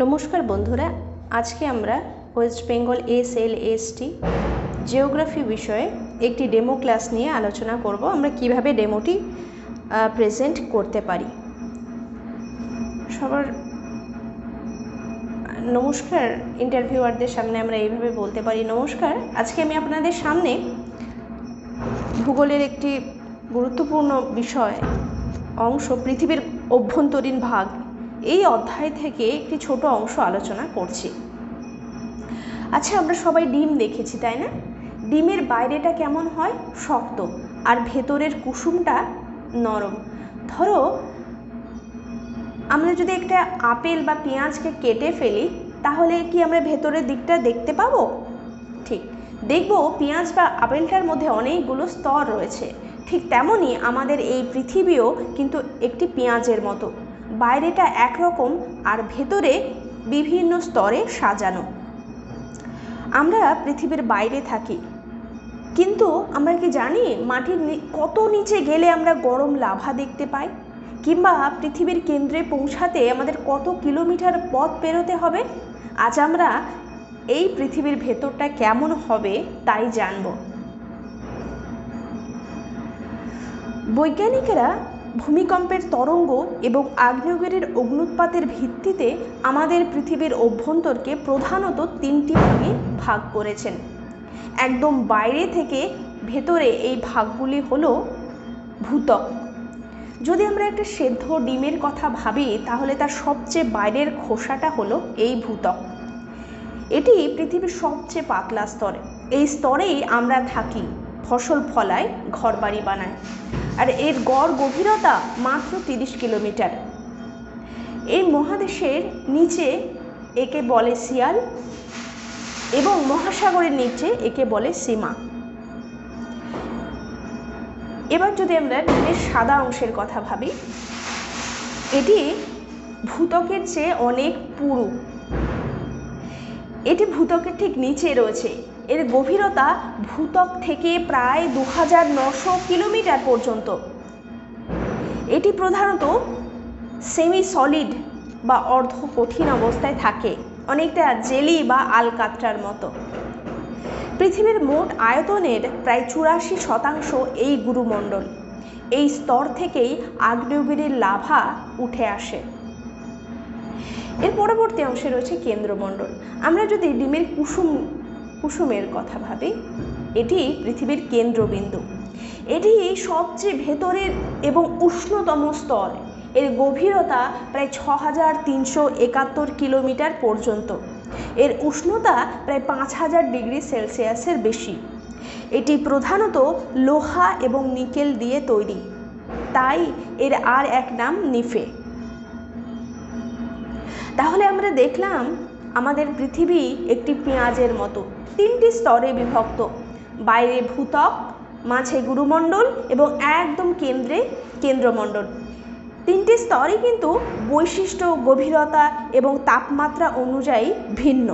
নমস্কার বন্ধুরা, আজকে আমরা ওয়েস্ট বেঙ্গল এসএলএসটি জিওগ্রাফি বিষয়ে একটি ডেমো ক্লাস নিয়ে আলোচনা করব। আমরা কিভাবে ডেমোটি প্রেজেন্ট করতে পারি। সবার নমস্কার। ইন্টারভিউয়ারদের সামনে আমরা এইভাবে বলতে পারি, নমস্কার। আজকে আমি আপনাদের সামনে ভূগোলের একটি গুরুত্বপূর্ণ বিষয় অংশ, পৃথিবীর অভ্যন্তরীণ ভাগ, এই অধ্যায় থেকে একটি ছোট অংশ আলোচনা করছি। আচ্ছা, আমরা সবাই ডিম দেখেছি, তাই না? ডিমের বাইরেটা কেমন হয়? শক্ত, আর ভেতরের কুসুমটা নরম। ধরো আমরা যদি একটা আপেল বা পেঁয়াজকে কেটে ফেলি, তাহলে কি আমরা ভেতরের দিকটা দেখতে পাবো? ঠিক দেখব, পেঁয়াজ বা আপেলটার মধ্যে অনেকগুলো স্তর রয়েছে। ঠিক তেমনই আমাদের এই পৃথিবীও কিন্তু একটি পেঁয়াজের মতো, বাইরেটা একরকম আর ভেতরে বিভিন্ন স্তরে সাজানো। আমরা পৃথিবীর বাইরে থাকি, কিন্তু আমরা কি জানি মাটির কত নিচে গেলে আমরা গরম লাভা দেখতে পাই? কিংবা পৃথিবীর কেন্দ্রে পৌঁছাতে আমাদের কত কিলোমিটার পথ পেরোতে হবে? আজ আমরা এই পৃথিবীর ভেতরটা কেমন হবে তাই জানব। বৈজ্ঞানিকেরা ভূমিকম্পের তরঙ্গ এবং আগ্নেয়গিরির অগ্ন্যুৎপাতের ভিত্তিতে আমাদের পৃথিবীর অভ্যন্তরকে প্রধানত তিনটি ভাগে ভাগ করেছেন। একদম বাইরে থেকে ভেতরে এই ভাগগুলি হলো ভূত্বক। যদি আমরা একটা সেদ্ধ ডিমের কথা ভাবি, তাহলে তার সবচেয়ে বাইরের খোসাটা হলো এই ভূত্বক। এটি পৃথিবীর সবচেয়ে পাতলা স্তর। এই স্তরেই আমরা থাকি, ফসল ফলাই, ঘরবাড়ি বানাই, আর এর গড় গভীরতা মাত্র 30 কিলোমিটার। এই মহাদেশের নিচে একে বলে শিয়াল এবং মহাসাগরের নিচে একে বলে সীমা। এবার যদি আমরা ডিমের সাদা অংশের কথা ভাবি, এটি ভূত্বকের চেয়ে অনেক পুরু। এটি ভূত্বকের ঠিক নিচে রয়েছে। এর গভীরতা ভূত্বক থেকে প্রায় 2900 কিলোমিটার পর্যন্ত। এটি প্রধানত সেমি সলিড বা অর্ধ কঠিন অবস্থায় থাকে, অনেকটা জেলি বা আলকাতরার মতো। পৃথিবীর মোট আয়তনের প্রায় 84% এই গুরুমণ্ডল। এই স্তর থেকেই আগ্নেয়গিরির লাভা উঠে আসে। এর পরবর্তী অংশে রয়েছে কেন্দ্রমণ্ডল। আমরা যদি ডিমের কুসুমের কথা ভাবি, এটি পৃথিবীর কেন্দ্রবিন্দু। এটি সবচেয়ে ভেতরের এবং উষ্ণতম স্তর। এর গভীরতা প্রায় 6371 কিলোমিটার পর্যন্ত। এর উষ্ণতা প্রায় 5000 ডিগ্রি সেলসিয়াসের বেশি। এটি প্রধানত লোহা এবং নিকেল দিয়ে তৈরি, তাই এর আর এক নাম নিফে। তাহলে আমরা দেখলাম আমাদের পৃথিবী একটি পেঁয়াজের মতো, তিনটি স্তরে বিভক্ত। বাইরে ভূত্বক, মাঝে গুরুমণ্ডল এবং একদম কেন্দ্রে কেন্দ্রমণ্ডল। তিনটি স্তরই কিন্তু বৈশিষ্ট্য, গভীরতা এবং তাপমাত্রা অনুযায়ী ভিন্ন।